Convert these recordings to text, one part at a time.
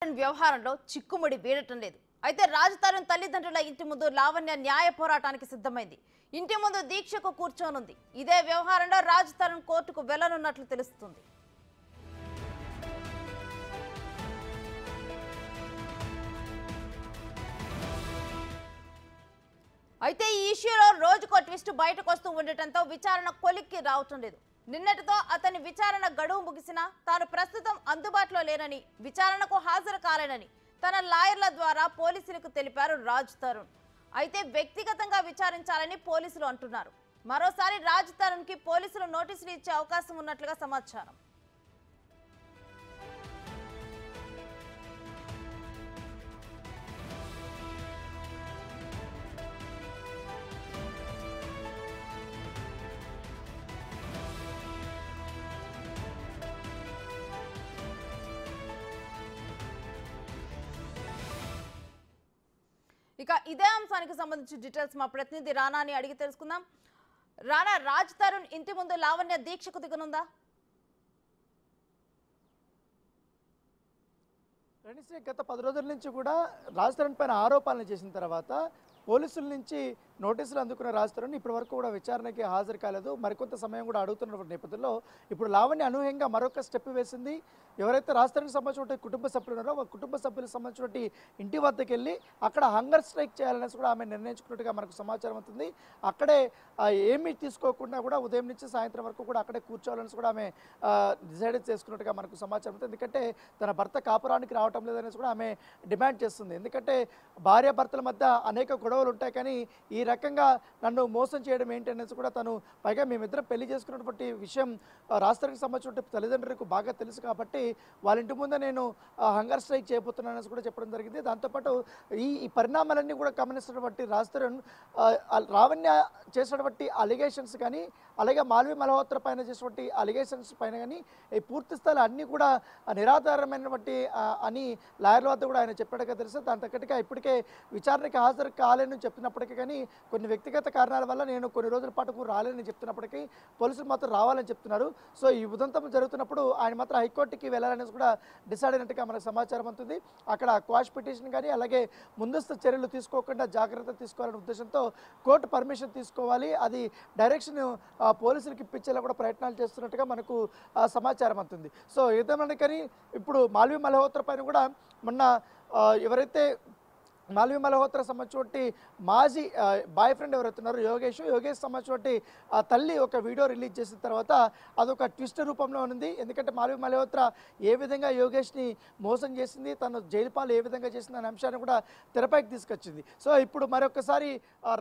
వ్యవహారంలో చిక్కుముడి వీడటం లేదు. అయితే రాజతరుణ్ తల్లిదండ్రుల ఇంటి ముందు లావణ్య న్యాయ పోరాటానికి సిద్ధమైంది. ఇంటి ముందు దీక్షకు కూర్చోనుంది. ఇదే వ్యవహారంలో రాజతరుణ్ కోర్టుకు వెళ్లనున్నట్లు తెలుస్తుంది. అయితే ఈ ఇష్యూలో రోజుకో ట్విస్ట్ బయటకు వస్తూ ఉండటంతో విచారణ కొలిక్కి రావటం లేదు. నిన్నటితో అతని విచారణ గడువు ముగిసినా తాను ప్రస్తుతం అందుబాటులో లేనని, విచారణకు హాజరు కాలేనని తన లాయర్ల ద్వారా పోలీసులకు తెలిపారు రాజ్ తరుణ్. అయితే వ్యక్తిగతంగా విచారించాలని పోలీసులు అంటున్నారు. మరోసారి రాజ్ తరుణ్ కి పోలీసులు నోటీసులు ఇచ్చే అవకాశం ఉన్నట్లుగా సమాచారం. ఇక ఇదే అంశానికి సంబంధించి డీటెయిల్స్ మా ప్రతినిధి రానాని అడిగి తెలుసుకుందాం. రానా, రాజ్ తరుణ్ ఇంటి ముందు లావణ్య దీక్షకు దిగనుందా? గత 10 రోజుల నుంచి కూడా రాజ్ తరుణ్ పైన ఆరోపణలు చేసిన తర్వాత పోలీసుల నుంచి నోటీసులు అందుకున్న రాజ్ తరుణ్ ఇప్పటి వరకు కూడా విచారణకి హాజరు కాలేదు. మరికొంత సమయం కూడా అడుగుతున్న నేపథ్యంలో ఇప్పుడు లావణ్య అనూహ్యంగా మరొక స్టెప్ వేసింది. ఎవరైతే రాజ్ తరుణ్కి సంబంధించిన కుటుంబ సభ్యులు ఉన్నారో ఆ కుటుంబ సభ్యులకు సంబంధించిన ఇంటి వద్దకు వెళ్ళి అక్కడ హంగర్ స్ట్రైక్ చేయాలనేసి కూడా ఆమె నిర్ణయించుకున్నట్టుగా మనకు సమాచారం అవుతుంది. అక్కడే ఏమీ తీసుకోకుండా కూడా ఉదయం నుంచి సాయంత్రం వరకు కూడా అక్కడే కూర్చోవాలనేసి కూడా ఆమె డిసైడ్ చేసుకున్నట్టుగా మనకు సమాచారం అవుతుంది. ఎందుకంటే తన భర్త కాపురానికి రావటం లేదనేసి కూడా ఆమె డిమాండ్ చేస్తుంది. ఎందుకంటే భార్యాభర్తల మధ్య అనేక గొడవలు ఉంటాయి, కానీ ఈ రకంగా నన్ను మోసం చేయడం ఏంటి అనేసి కూడా తను, పైగా మేమిద్దరం పెళ్లి చేసుకున్నటువంటి విషయం రాజ్ తరుణ్కి సంబంధించిన తల్లిదండ్రులకు బాగా తెలుసు కాబట్టి వాళ్ళ ఇంటి ముందే నేను హంగర్ స్ట్రైక్ చేయబోతున్నానని కూడా చెప్పడం జరిగింది. దాంతోపాటు ఈ పరిణామాలన్నీ కూడా గమనిస్తున్నటువంటి రాజ్ తరుణ్ లావణ్య చేసినటువంటి అలిగేషన్స్ కానీ, అలాగే మాల్వి మల్హోత్రా పైన చేసినటువంటి అలిగేషన్స్ పైన కానీ ఈ పూర్తి స్థాయిలో అన్నీ కూడా నిరాధారమైనటువంటి అని లాయర్ల వద్ద కూడా ఆయన చెప్పాడుగా తెలుసు. దాని తగ్గట్టుగా ఇప్పటికే విచారణకి హాజరు కాలేని చెప్తున్నప్పటికీ కానీ కొన్ని వ్యక్తిగత కారణాల వల్ల నేను కొన్ని రోజుల పాటు రాలేని చెప్తున్నప్పటికీ పోలీసులు మాత్రం రావాలని చెప్తున్నారు. సో ఈ ఉదంతం జరుగుతున్నప్పుడు ఆయన మాత్రం హైకోర్టుకి వెళ్ళాలనేసి కూడా డిసైడ్ అయినట్టుగా మనకు సమాచారం అవుతుంది. అక్కడ క్వాష్ పిటిషన్ కానీ, అలాగే ముందస్తు చర్యలు తీసుకోకుండా జాగ్రత్త తీసుకోవాలనే ఉద్దేశంతో కోర్టు పర్మిషన్ తీసుకోవాలి, అది డైరెక్షన్ పోలీసులకు ఇప్పించేలా కూడా ప్రయత్నాలు చేస్తున్నట్టుగా మనకు సమాచారం అవుతుంది. సో ఏదేమన్నా కానీ ఇప్పుడు మాల్వి మల్హోత్రా పైన కూడా మొన్న ఎవరైతే మాల్వి మల్హోత్రా సంబంధించి మాజీ బాయ్ ఫ్రెండ్ ఎవరైతున్నారో యోగేష్ సంబంధించి తల్లి ఒక వీడియో రిలీజ్ చేసిన తర్వాత అదొక ట్విస్ట్ రూపంలో ఉంది. ఎందుకంటే మాల్వి మల్హోత్రా ఏ విధంగా యోగేష్ని మోసం చేసింది, తను జైలు పాలు ఏ విధంగా చేసింది అనే అంశాన్ని కూడా తెరపైకి తీసుకొచ్చింది. సో ఇప్పుడు మరొకసారి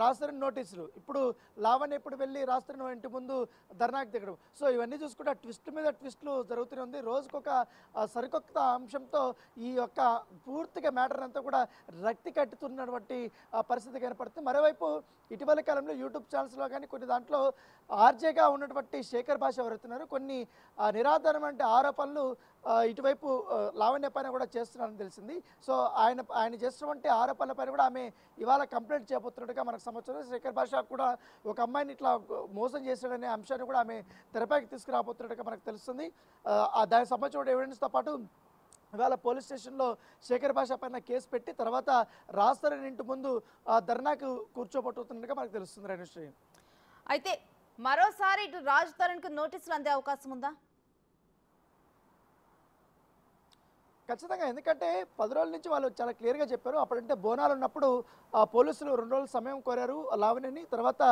రాజ్ తరుణ్ నోటీసులు, ఇప్పుడు లావణ్య ఇప్పుడు వెళ్ళి రాజ్ తరుణ్ ఇంటి ముందు ధర్నాకి దిగడం, సో ఇవన్నీ చూసుకుంటే ట్విస్ట్ మీద ట్విస్టులు జరుగుతూనే ఉంది. రోజుకొక సరికొత్త అంశంతో ఈ యొక్క పూర్తిగా మ్యాటర్ అంతా కూడా రక్తి కట్టుతున్నటువంటి పరిస్థితి కనపడుతుంది. మరోవైపు ఇటీవల కాలంలో యూట్యూబ్ ఛానల్స్లో కానీ కొన్ని దాంట్లో ఆర్జేగా ఉన్నటువంటి శేఖర్ భాష ఎవరుతున్నారు కొన్ని నిరాధారమైన ఆరోపణలు ఇటువైపు లావణ్య పైన కూడా చేస్తున్నారని తెలిసింది. సో ఆయన చేస్తున్నటువంటి ఆరోపణల పైన కూడా ఆమె ఇవాళ కంప్లైంట్ చేయబోతున్నట్టుగా మనకు సమాచారం. శేఖర్ భాష కూడా ఒక అమ్మాయిని ఇట్లా మోసం చేశాడనే అంశాన్ని కూడా ఆమె తెరపైకి తీసుకురాబోతున్నట్టుగా మనకు తెలుస్తుంది. దానికి సంబంధించిన ఎవిడెన్స్తో పాటు ఇవాళ పోలీస్ స్టేషన్లో శేఖర్ భాష పైన కేసు పెట్టి తర్వాత రాజ్ తరుణ్ ఇంటి ముందు ధర్నాకు కూర్చోబోతున్నట్టుగా మనకు తెలుస్తుంది. రేణుశ్రీ, అయితే మరోసారి ఇటు రాజ్ తరుణ్కి నోటీసులు అందే అవకాశం ఉందా? ఖచ్చితంగా, ఎందుకంటే 10 రోజుల నుంచి వాళ్ళు చాలా క్లియర్గా చెప్పారు. అప్పుడంటే బోనాలు ఉన్నప్పుడు పోలీసులు 2 రోజుల సమయం కోరారు లావణ్యని, తర్వాత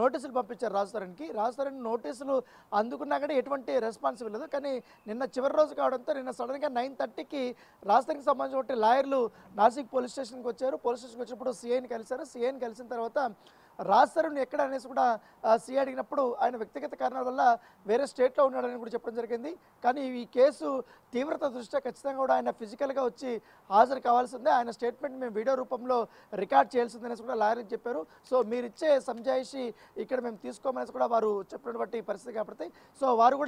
నోటీసులు పంపించారు రాజ్ తరుణ్కి. రాజ్ తరుణ్ నోటీసులు అందుకున్నా కానీ ఎటువంటి రెస్పాన్స్ ఇవ్వలేదు. కానీ నిన్న చివరి రోజు కావడంతో నిన్న సడన్గా 9:30కి రాజ్ తరుణ్కి సంబంధించిన లాయర్లు నాసిక్ పోలీస్ స్టేషన్కి వచ్చారు. పోలీస్ స్టేషన్కి వచ్చినప్పుడు సిఐని కలిశారు. సిఐని కలిసిన తర్వాత రాజ్ తరుణ్ ఎక్కడ అనేసి కూడా సిఐ అడిగినప్పుడు ఆయన వ్యక్తిగత కారణాల వల్ల వేరే స్టేట్లో ఉన్నాడని కూడా చెప్పడం జరిగింది. కానీ ఈ కేసు తీవ్రత దృష్ట్యా ఖచ్చితంగా కూడా ఆయన ఫిజికల్గా వచ్చి హాజరు కావాల్సిందే, ఆయన స్టేట్మెంట్ మేము వీడియో రూపంలో రికార్డ్ చేయాల్సిందనేసి కూడా లాయర్కి చెప్పారు. సో మీరు ఇచ్చే సంజాయిషి ఇక్కడ మేము తీసుకోమనేసి కూడా వారు చెప్పినటువంటి పరిస్థితి కాబట్టి సో వారు కూడా